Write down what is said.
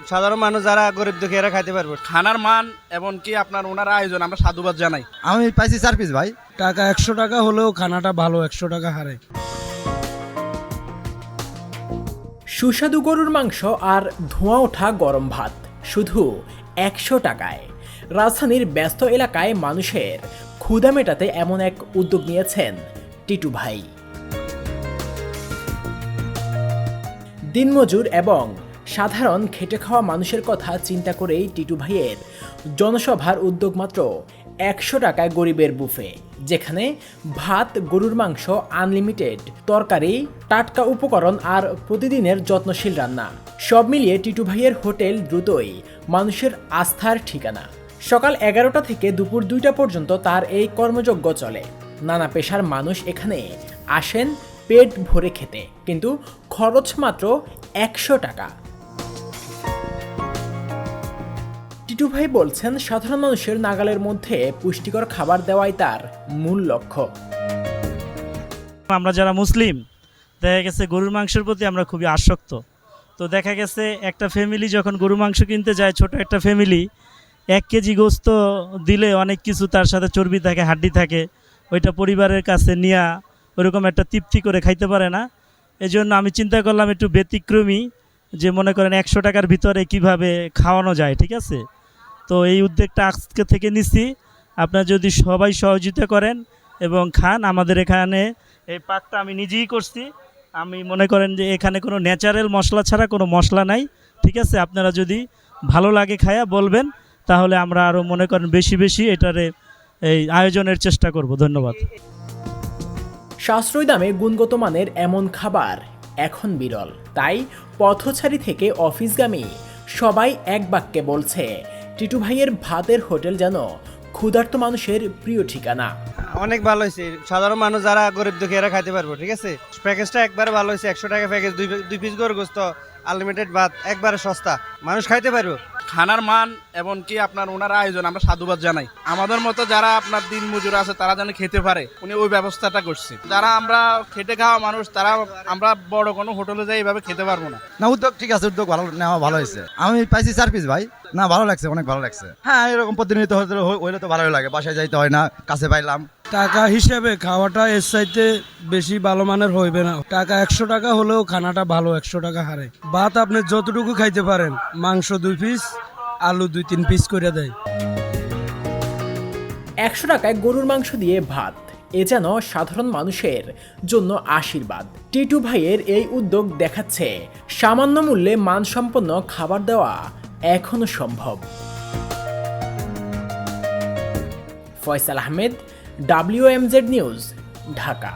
সাধারণ মানুষ যারা গরিব দুঃখী এরা খাইতে পারবে। খানার মান এবং কি আপনার ওনার আয়োজন আমরা সাধুবাদ জানাই। আমি পাইছি 4 পিস ভাই। টাকা 100 টাকা হলেও খানাটা ভালো, 100 টাকা হারে। সুস্বাদু গরুর মাংস আর ধোঁয়া ওঠা গরম ভাত শুধু 100 টাকায়। রাজধানীর ব্যস্ত এলাকায় মানুষের ক্ষুধা মেটাতে এমন এক উদ্যোগ নিয়েছেন টিটু ভাই। দিনমজুর এবং সাধারণ খেটে খাওয়া মানুষের কথা চিন্তা করেই টিটু ভাইয়ের জনসভার উদ্যোগ মাত্র 100 টাকায় গরিবের বুফে, যেখানে ভাত, গরুর মাংস, আনলিমিটেড তরকারি, টাটকা উপকরণ আর প্রতিদিনের যত্নশীল রান্না সব মিলিয়ে টিটু ভাইয়ের হোটেল দ্রুতই মানুষের আস্থার ঠিকানা। সকাল 11টা থেকে দুপুর 2টা পর্যন্ত তার এই কর্মযজ্ঞ চলে। নানা পেশার মানুষ এখানে আসেন পেট ভরে খেতে, কিন্তু খরচ মাত্র 100 টাকা। টিটু ভাই বলছেন, সাধারণ মানুষের নাগালের মধ্যে পুষ্টিকর খাবার দেওয়াই তার মূল লক্ষ্য। আমরা যারা মুসলিম, দেখা গেছে গরুর মাংসের প্রতি আমরা খুবই আসক্ত। তো দেখা গেছে একটা ফ্যামিলি যখন গরু মাংস কিনতে যায়, ছোট একটা ফ্যামিলি, 1 কেজি গোস্ত দিলে অনেক কিছু তার সাথে চর্বি থাকে, হাড্ডি থাকে, ওইটা পরিবারের কাছে নিয়ে ওইরকম একটা তৃপ্তি করে খাইতে পারে না। এই জন্য আমি চিন্তা করলাম একটু ব্যতিক্রমী, যে মনে করেন 100 টাকার ভিতরে কিভাবে খাওয়ানো যায়, ঠিক আছে। তো এই উদ্যোগটা আজকে থেকে নিচ্ছি। আপনারা যদি সবাই সহযোগিতা করেন এবং খান, আমাদের এখানে এই পাকটা আমি নিজেই করছি। আমি মনে করেন যে এখানে কোনো ন্যাচারাল মশলা ছাড়া কোনো মশলা নাই, ঠিক আছে। আপনারা যদি ভালো লাগে খায়া বলবেন, তাহলে আমরা আরও মনে করেন বেশি বেশি এটারে এই আয়োজনের চেষ্টা করব। ধন্যবাদ। সাশ্রয়ী দামে গুণগত মানের এমন খাবার এখন বিরল, তাই পথচারী থেকে অফিসগামী সবাই এক বাক্যে বলছে, টিটু ভাইয়ের ভাতের হোটেল যেন ক্ষুধার্ত মানুষের প্রিয় ঠিকানা। অনেক ভালো হয়েছে, সাধারণ মানুষ যারা গরিব দুঃখী এরা খাইতে পারবে, ঠিক আছে। প্যাকেজটা একবারে ভালো হয়েছে, 100 টাকা প্যাকেজ, 2 পিস গরুর গোস্ত, আনলিমিটেড ভাত, একবারে সস্তা, মানুষ খাইতে পারবে। খানার মান এবং কি আপনার ওনার আয়োজন আমরা সাধুবাদ জানাই। আমাদের মতো যারা আপনার দিন মজুর আছে তারা যেন খেতে পারে, উনি ওই ব্যবস্থাটা করছে। যারা আমরা খেটে খাওয়া মানুষ, তারা আমরা বড় কোনো হোটেলে যাই এইভাবে খেতে পারবো না। না, উদ্যোগ ঠিক আছে, উদ্যোগ ভালো নেওয়া ভালো হয়েছে। আমি পাইছি 4 পিস ভাই। না, ভালো লাগছে, অনেক ভালো লাগছে। হ্যাঁ, এরকম প্রতিনিয়ত হইলে তো ভালোই লাগে, বাসায় যাইতে হয় না, কাছে পাইলাম। টাকা হিসেবে খাওয়াটা এর চাইতে বেশি ভালো মানের হইবে না। টাকা 100 টাকা হলেও খানাটা ভালো, 100 টাকা হারে। ভাত আপনি যতটুকু খাইতে পারেন, মাংস 2 পিস, আলু 2-3 পিস করে দেয়। 100 টাকায় গরুর মাংস দিয়ে ভাত, এ যেন সাধারণ মানুষের জন্য আশীর্বাদ। টিটু ভাইয়ের এই উদ্যোগ দেখাচ্ছে সামান্য মূল্যে মানসম্পন্ন খাবার দেওয়া এখনো সম্ভব। Faisal Ahmed, WMZ news, Dhaka.